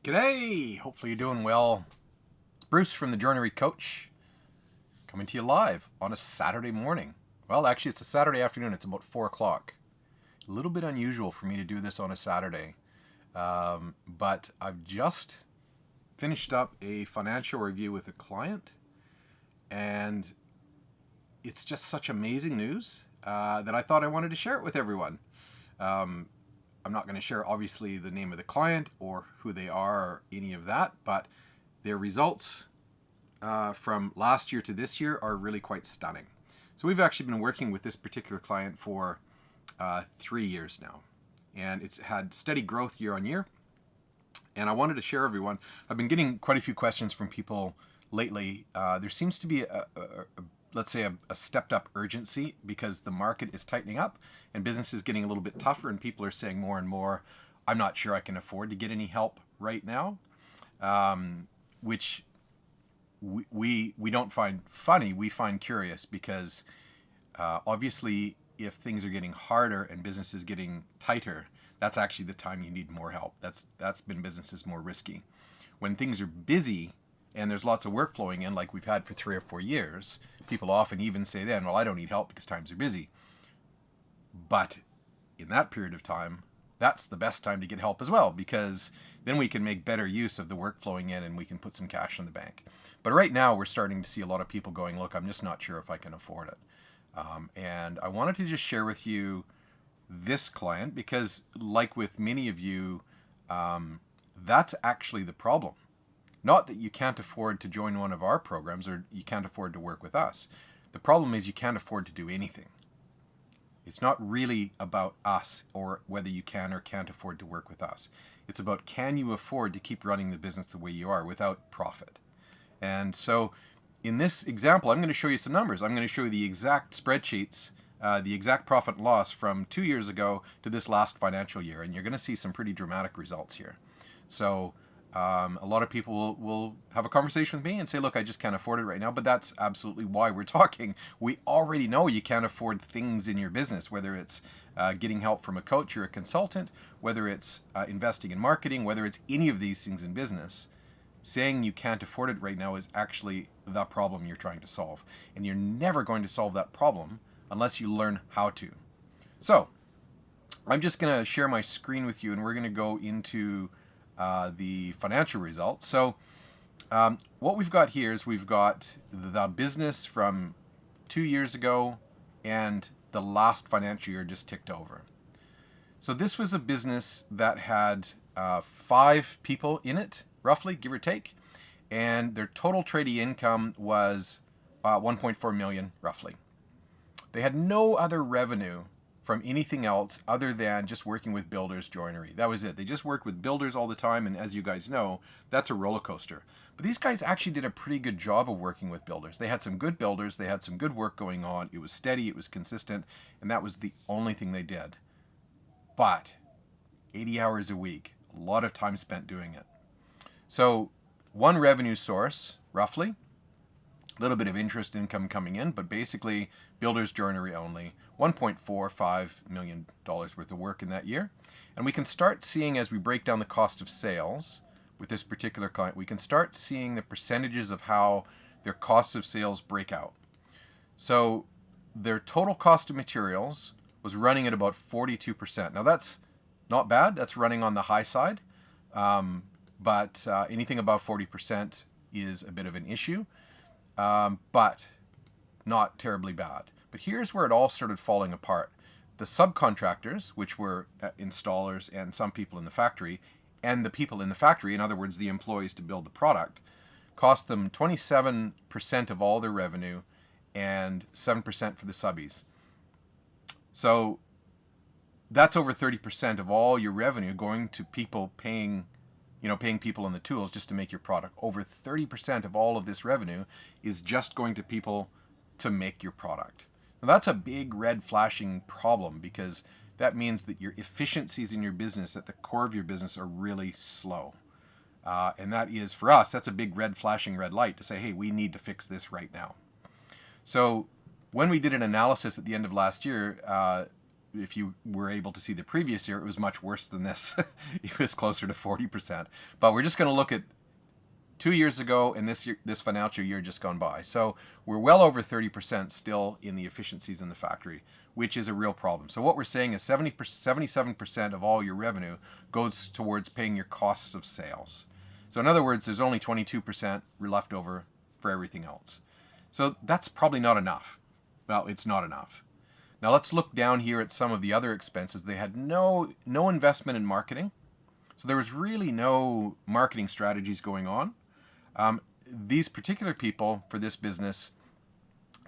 G'day! Hopefully you're doing well. It's Bruce from the Joinery Coach coming to you live on a Saturday morning. Well, actually, it's a Saturday afternoon. It's about 4 o'clock. A little bit unusual for me to do this on a Saturday, but I've just finished up a financial review with a client, and it's just such amazing news that I thought I wanted to share it with everyone. I'm not going to share, obviously, the name of the client or who they are or any of that, but their results from last year to this year are really quite stunning. So we've actually been working with this particular client for 3 years now, and it's had steady growth year on year. And I wanted to share everyone. I've been getting quite a few questions from people lately. There seems to be let's say a stepped up urgency because the market is tightening up and business is getting a little bit tougher, and people are saying more and more, I'm not sure I can afford to get any help right now, which we don't find funny, we find curious, because obviously if things are getting harder and business is getting tighter, that's actually the time you need more help. That's been businesses more risky. When things are busy and there's lots of work flowing in, like we've had for 3 or 4 years, people often even say then, well, I don't need help because times are busy. But in that period of time, that's the best time to get help as well, because then we can make better use of the work flowing in and we can put some cash in the bank. But right now we're starting to see a lot of people going, look, I'm just not sure if I can afford it. And I wanted to just share with you this client because, like with many of you, that's actually the problem. Not that you can't afford to join one of our programs or you can't afford to work with us. The problem is you can't afford to do anything. It's not really about us or whether you can or can't afford to work with us. It's about, can you afford to keep running the business the way you are without profit? And so in this example, I'm going to show you some numbers. I'm going to show you the exact spreadsheets, the exact profit and loss from 2 years ago to this last financial year. And you're going to see some pretty dramatic results here. So a lot of people will have a conversation with me and say, look, I just can't afford it right now. But that's absolutely why we're talking. We already know you can't afford things in your business, whether it's getting help from a coach or a consultant, whether it's investing in marketing, whether it's any of these things in business. Saying you can't afford it right now is actually the problem you're trying to solve. And you're never going to solve that problem unless you learn how to. So I'm just going to share my screen with you, and we're going to go into the financial results. So what we've got here is we've got the business from 2 years ago and the last financial year just ticked over. So this was a business that had 5 people in it, roughly, give or take, and their total trading income was 1.4 million, roughly. They had no other revenue from anything else other than just working with builders joinery. That was it. They just worked with builders all the time, and as you guys know, that's a roller coaster. But these guys actually did a pretty good job of working with builders. They had some good builders, they had some good work going on, it was steady, it was consistent, and that was the only thing they did. But 80 hours a week, a lot of time spent doing it. So one revenue source, roughly, a little bit of interest income coming in, but basically builders joinery only, $1.45 million worth of work in that year. And we can start seeing, as we break down the cost of sales with this particular client, we can start seeing the percentages of how their costs of sales break out. So their total cost of materials was running at about 42%. Now that's not bad, that's running on the high side, but anything above 40% is a bit of an issue. But not terribly bad. But here's where it all started falling apart. The subcontractors, which were installers and some people in the factory, and the people in the factory, in other words, the employees to build the product, cost them 27% of all their revenue and 7% for the subbies. So that's over 30% of all your revenue going to people paying people on the tools just to make your product. Over 30% of all of this revenue is just going to people to make your product. Now that's a big red flashing problem, because that means that your efficiencies in your business, at the core of your business, are really slow. And that is, for us, that's a big red flashing red light to say, hey, we need to fix this right now. So when we did an analysis at the end of last year, if you were able to see the previous year, it was much worse than this. It was closer to 40%. But we're just going to look at 2 years ago and this financial year just gone by. So we're well over 30% still in the efficiencies in the factory, which is a real problem. So what we're saying is 77% of all your revenue goes towards paying your costs of sales. So in other words, there's only 22% left over for everything else. So that's probably not enough. Well, it's not enough. Now let's look down here at some of the other expenses. They had no investment in marketing. So there was really no marketing strategies going on. These particular people for this business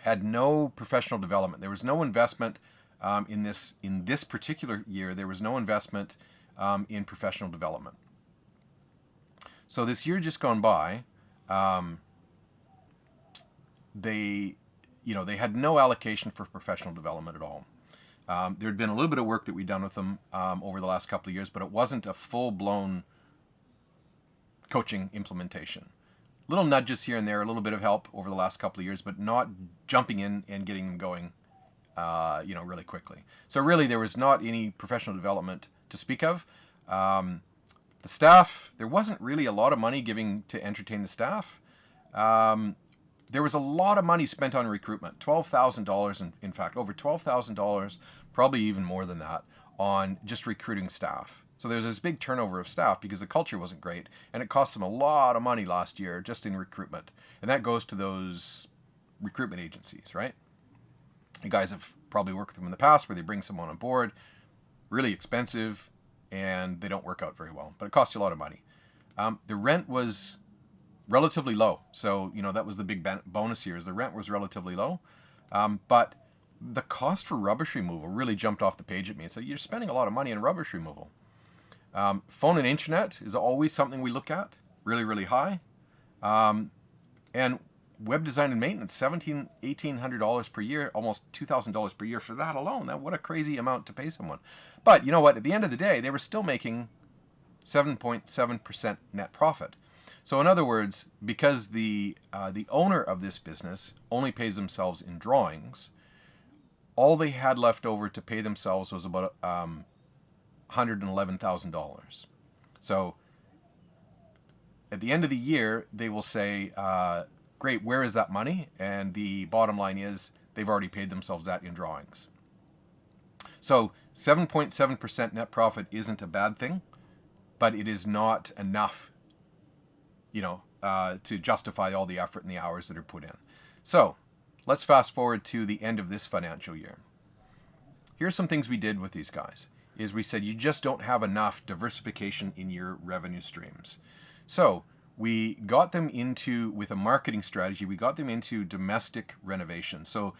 had no professional development. There was no investment in this particular year. There was no investment in professional development. So this year just gone by, they had no allocation for professional development at all. There had been a little bit of work that we'd done with them over the last couple of years, but it wasn't a full-blown coaching implementation. Little nudges here and there, a little bit of help over the last couple of years, but not jumping in and getting them going, really quickly. So really, there was not any professional development to speak of. The staff, there wasn't really a lot of money giving to entertain the staff. There was a lot of money spent on recruitment, $12,000, in fact, over $12,000, probably even more than that, on just recruiting staff. So there's this big turnover of staff because the culture wasn't great, and it cost them a lot of money last year just in recruitment. And that goes to those recruitment agencies, right? You guys have probably worked with them in the past where they bring someone on board, really expensive, and they don't work out very well, but it costs you a lot of money. The rent was relatively low. So, that was the big bonus here is the rent was relatively low. But the cost for rubbish removal really jumped off the page at me. So you're spending a lot of money on rubbish removal. Phone and internet is always something we look at, really, really high. And web design and maintenance, $1,800 per year, almost $2,000 per year for that alone. What a crazy amount to pay someone. But you know what? At the end of the day, they were still making 7.7% net profit. So in other words, because the owner of this business only pays themselves in drawings, all they had left over to pay themselves was about $111,000. So at the end of the year, they will say, great, where is that money? And the bottom line is they've already paid themselves that in drawings. So 7.7% net profit isn't a bad thing, but it is not enough, to justify all the effort and the hours that are put in. So let's fast forward to the end of this financial year. Here's some things we did with these guys. Is we said you just don't have enough diversification in your revenue streams. So we got them into, with a marketing strategy, we got them into domestic renovation. So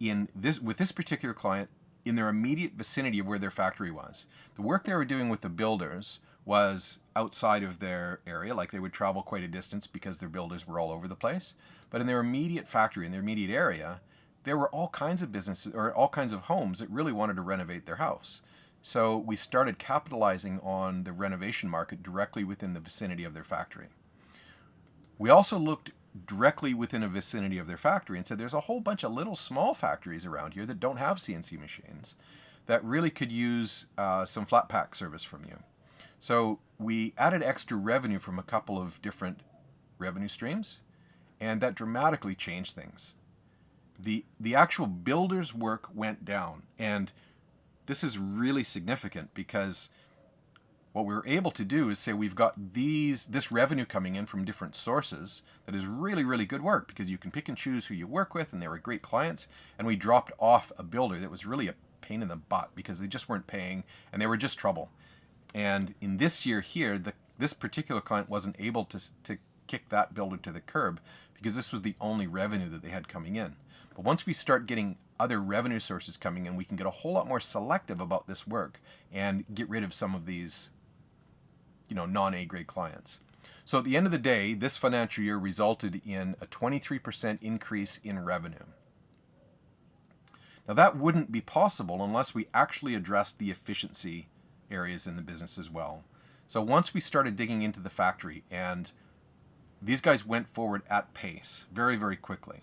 with this particular client, in their immediate vicinity of where their factory was, the work they were doing with the builders was outside of their area, like they would travel quite a distance because their builders were all over the place. But in their immediate factory, in their immediate area, there were all kinds of businesses or all kinds of homes that really wanted to renovate their house. So we started capitalizing on the renovation market directly within the vicinity of their factory. We also looked directly within a vicinity of their factory and said there's a whole bunch of little small factories around here that don't have CNC machines that really could use some flat pack service from you. So we added extra revenue from a couple of different revenue streams, and that dramatically changed things. The actual builder's work went down, and this is really significant because what we were able to do is say we've got this revenue coming in from different sources that is really, really good work because you can pick and choose who you work with, and they were great clients, and we dropped off a builder that was really a pain in the butt because they just weren't paying and they were just trouble. And in this year here, this particular client wasn't able to kick that builder to the curb because this was the only revenue that they had coming in. But once we start getting other revenue sources coming in, we can get a whole lot more selective about this work and get rid of some of these, non-A grade clients. So at the end of the day, this financial year resulted in a 23% increase in revenue. Now that wouldn't be possible unless we actually addressed the efficiency areas in the business as well. So once we started digging into the factory, and these guys went forward at pace very, very quickly.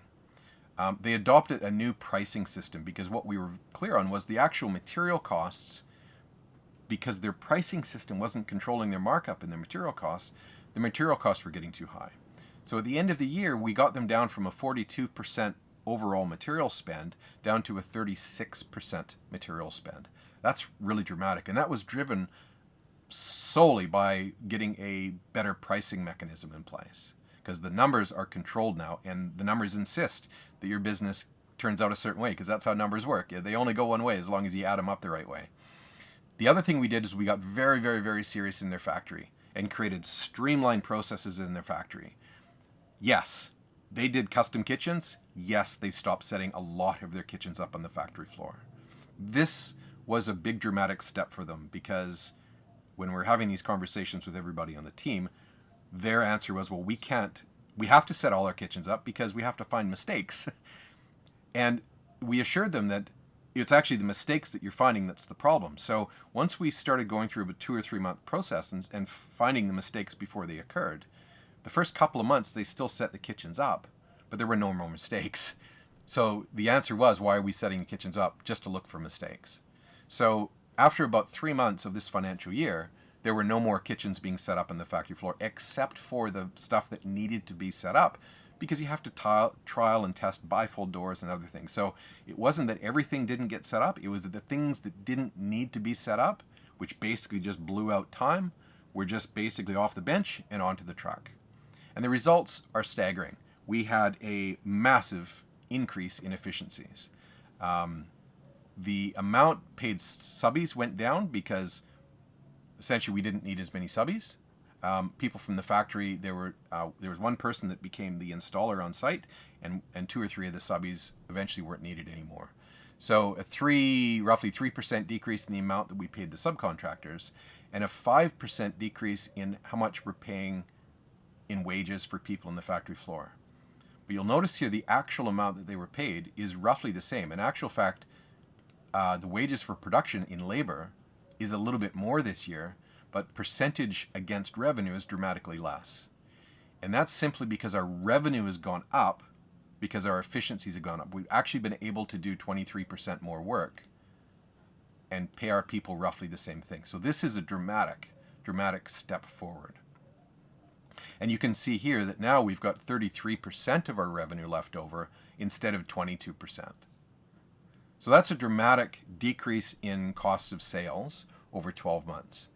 They adopted a new pricing system because what we were clear on was the actual material costs, because their pricing system wasn't controlling their markup and their material costs, the material costs were getting too high. So at the end of the year, we got them down from a 42% overall material spend down to a 36% material spend. That's really dramatic. And that was driven solely by getting a better pricing mechanism in place, because the numbers are controlled now, and the numbers insist that your business turns out a certain way, because that's how numbers work. They only go one way as long as you add them up the right way. The other thing we did is we got very, very, very serious in their factory and created streamlined processes in their factory. Yes, they did custom kitchens. Yes, they stopped setting a lot of their kitchens up on the factory floor. This was a big dramatic step for them, because when we're having these conversations with everybody on the team, their answer was, well, we have to set all our kitchens up because we have to find mistakes. And we assured them that it's actually the mistakes that you're finding that's the problem. So once we started going through a 2 or 3 month process and finding the mistakes before they occurred, the first couple of months they still set the kitchens up, but there were no more mistakes. So the answer was, why are we setting the kitchens up? Just to look for mistakes. So after about 3 months of this financial year, there were no more kitchens being set up on the factory floor, except for the stuff that needed to be set up, because you have to trial and test bifold doors and other things. So it wasn't that everything didn't get set up, it was that the things that didn't need to be set up, which basically just blew out time, were just basically off the bench and onto the truck. And the results are staggering. We had a massive increase in efficiencies. The amount paid subbies went down because essentially we didn't need as many subbies. People from the factory, there was one person that became the installer on site, and 2 or 3 of the subbies eventually weren't needed anymore. So roughly 3% decrease in the amount that we paid the subcontractors, and a 5% decrease in how much we're paying in wages for people on the factory floor. But you'll notice here the actual amount that they were paid is roughly the same. In actual fact, the wages for production in labor is a little bit more this year, but percentage against revenue is dramatically less. And that's simply because our revenue has gone up, because our efficiencies have gone up. We've actually been able to do 23% more work and pay our people roughly the same thing. So this is a dramatic step forward. And you can see here that now we've got 33% of our revenue left over instead of 22%. So that's a dramatic decrease in cost of sales over 12 months.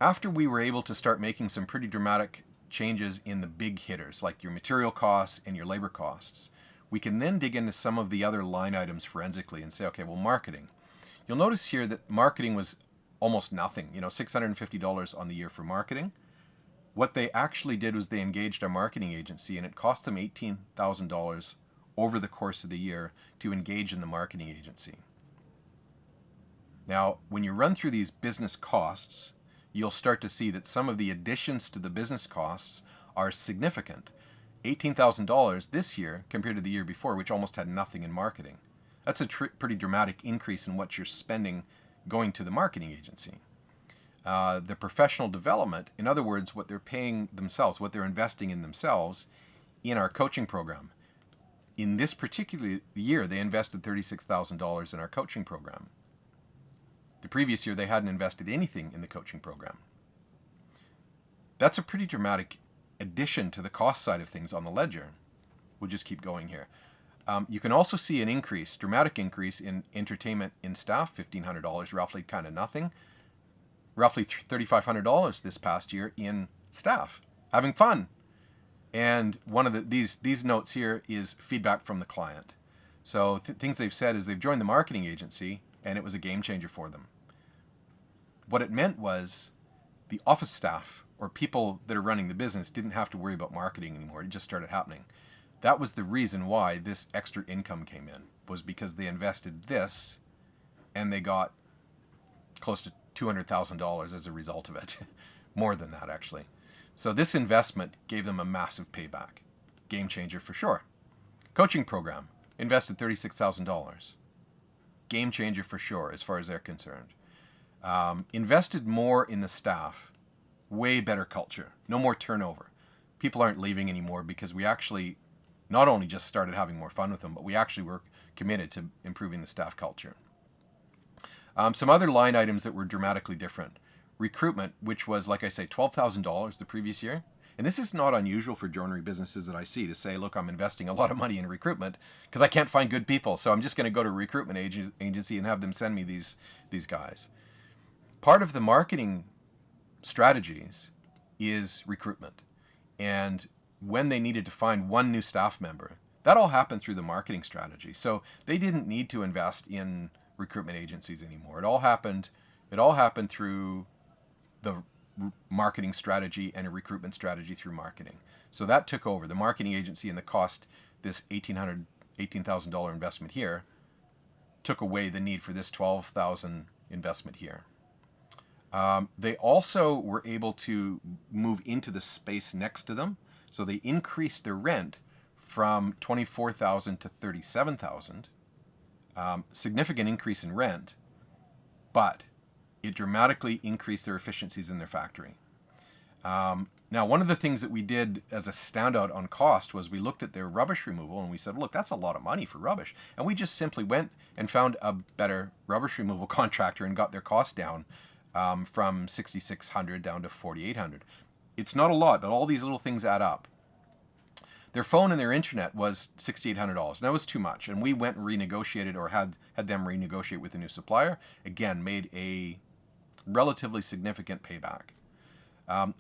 After we were able to start making some pretty dramatic changes in the big hitters, like your material costs and your labor costs, we can then dig into some of the other line items forensically and say, okay, well, marketing. You'll notice here that marketing was almost nothing, $650 on the year for marketing. What they actually did was they engaged our marketing agency, and it cost them $18,000 over the course of the year to engage in the marketing agency. Now, when you run through these business costs, you'll start to see that some of the additions to the business costs are significant. $18,000 this year compared to the year before, which almost had nothing in marketing. That's a pretty dramatic increase in what you're spending going to the marketing agency. The professional development, in other words, what they're paying themselves, what they're investing in themselves in our coaching program. In this particular year, they invested $36,000 in our coaching program. The previous year, they hadn't invested anything in the coaching program. That's a pretty dramatic addition to the cost side of things on the ledger. We'll just keep going here. You can also see an increase, dramatic increase in entertainment in staff, $1,500, roughly kind of nothing. Roughly $3,500 this past year in staff, having fun. And one of these notes here is feedback from the client. So things they've said is they've joined the marketing agency and it was a game changer for them. What it meant was the office staff or people that are running the business didn't have to worry about marketing anymore. It just started happening. That was the reason why this extra income came in, was because they invested this and they got close to $200,000 as a result of it. More than that, actually. So this investment gave them a massive payback. Game changer for sure. Coaching program, invested $36,000. Game changer for sure, as far as they're concerned. Invested more in the staff. Way better culture. No more turnover. People aren't leaving anymore because we actually not only just started having more fun with them, but we actually were committed to improving the staff culture. Some other line items that were dramatically different. Recruitment, which was, like I say, $12,000 the previous year. And this is not unusual for joinery businesses that I see to say, look, I'm investing a lot of money in recruitment because I can't find good people. So I'm just going to go to a recruitment agency and have them send me these guys. Part of the marketing strategies is recruitment. And when they needed to find one new staff member, that all happened through the marketing strategy. So they didn't need to invest in recruitment agencies anymore. It all happened through the marketing strategy and a recruitment strategy through marketing. So that took over. The marketing agency and the cost, this $18,000 investment here, took away the need for this $12,000 investment here. They also were able to move into the space next to them. So they increased their rent from $24,000 to $37,000. Significant increase in rent, but it dramatically increased their efficiencies in their factory. Now, one of the things that we did as a standout on cost was we looked at their rubbish removal and we said, look, that's a lot of money for rubbish. And we just simply went and found a better rubbish removal contractor and got their cost down from $6,600 down to $4,800. It's not a lot, but all these little things add up. Their phone and their internet was $6,800. And that was too much. And we went and renegotiated, or had them renegotiate with a new supplier. Again, made a relatively significant payback.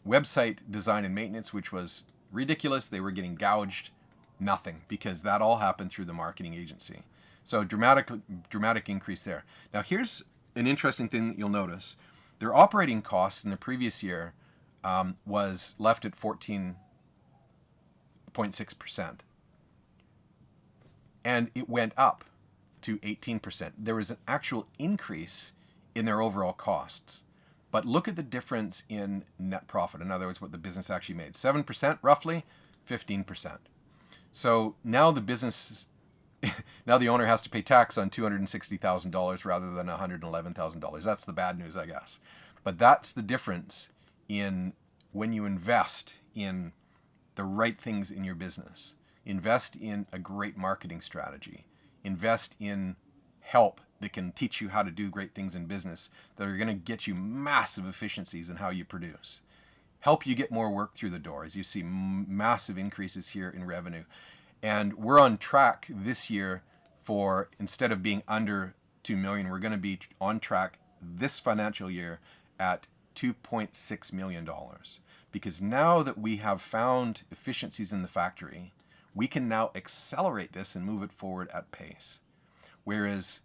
Website design and maintenance, which was ridiculous. They were getting gouged. Nothing, because that all happened through the marketing agency. So dramatic increase there. Now here's an interesting thing that you'll notice. Their operating costs in the previous year was left at 14.6%. And it went up to 18%. There was an actual increase in their overall costs. But look at the difference in net profit. In other words, what the business actually made. 7% roughly, 15%. So now the business, now the owner has to pay tax on $260,000 rather than $111,000. That's the bad news, I guess. But that's the difference in when you invest in the right things in your business. Invest in a great marketing strategy. Invest in help that can teach you how to do great things in business that are going to get you massive efficiencies in how you produce. Help you get more work through the door, as you see massive increases here in revenue. And we're on track this year for, instead of being under 2 million, we're going to be on track this financial year at $2.6 million. Because now that we have found efficiencies in the factory, we can now accelerate this and move it forward at pace. Whereas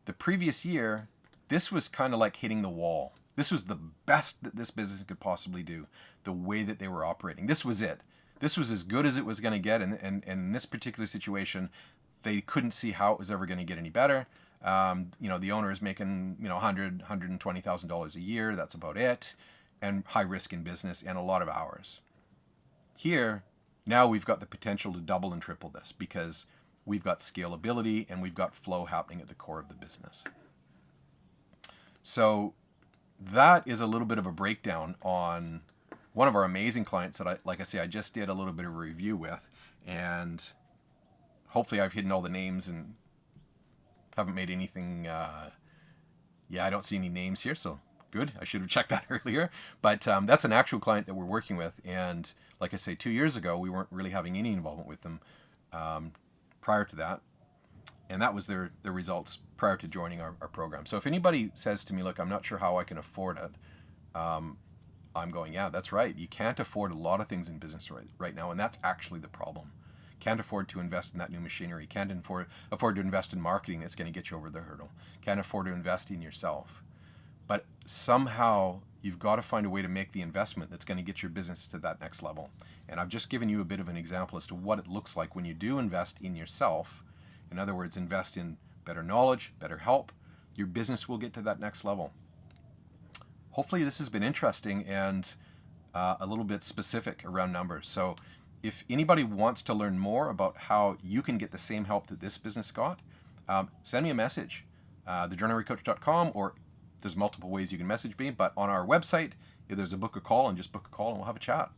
the previous year, this was kind of like hitting the wall. This was the best that this business could possibly do, the way that they were operating. This was it. This was as good as it was going to get. And in this particular situation, they couldn't see how it was ever going to get any better. The owner is making, $100,000, $120,000 a year. That's about it. And high risk in business and a lot of hours. Here, now we've got the potential to double and triple this because we've got scalability and we've got flow happening at the core of the business. So that is a little bit of a breakdown on one of our amazing clients that I just did a little bit of a review with, and hopefully I've hidden all the names and haven't made anything. I don't see any names here, so good. I should have checked that earlier. But that's an actual client that we're working with, and like I say, 2 years ago we weren't really having any involvement with them prior to that, and that was their results prior to joining our program. So if anybody says to me, look, I'm not sure how I can afford it, I'm going, yeah, that's right. You can't afford a lot of things in business right now, and that's actually the problem. Can't afford to invest in that new machinery. Can't afford to invest in marketing that's going to get you over the hurdle. Can't afford to invest in yourself. But somehow you've got to find a way to make the investment that's going to get your business to that next level. And I've just given you a bit of an example as to what it looks like when you do invest in yourself. In other words, invest in better knowledge, better help. Your business will get to that next level. Hopefully this has been interesting and a little bit specific around numbers. So if anybody wants to learn more about how you can get the same help that this business got, send me a message, thejourneycoach.com, or there's multiple ways you can message me, but on our website, there's a book a call, and just book a call and we'll have a chat.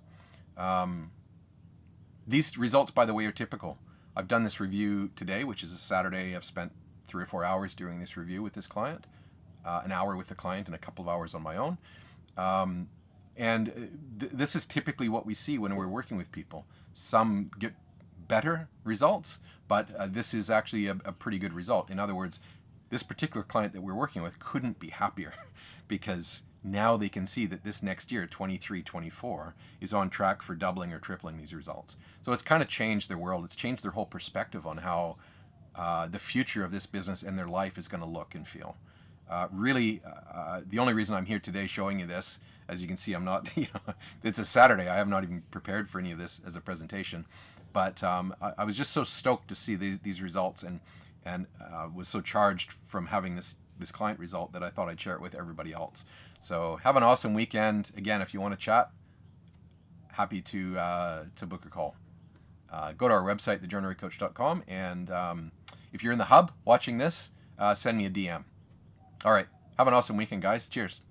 These results, by the way, are typical. I've done this review today, which is a Saturday. I've spent 3 or 4 hours doing this review with this client, an hour with the client and a couple of hours on my own. This is typically what we see when we're working with people. Some get better results, but this is actually a pretty good result. In other words, this particular client that we're working with couldn't be happier because now they can see that this next year, 23, 24, is on track for doubling or tripling these results. So it's kind of changed their world. It's changed their whole perspective on how the future of this business and their life is going to look and feel. The only reason I'm here today showing you this, as you can see, I'm not, it's a Saturday. I have not even prepared for any of this as a presentation. But I was just so stoked to see these results and was so charged from having this client result that I thought I'd share it with everybody else. So have an awesome weekend. Again, if you want to chat, happy to book a call. Go to our website, thejournarycoach.com, and if you're in the hub watching this, send me a DM. All right, have an awesome weekend, guys. Cheers.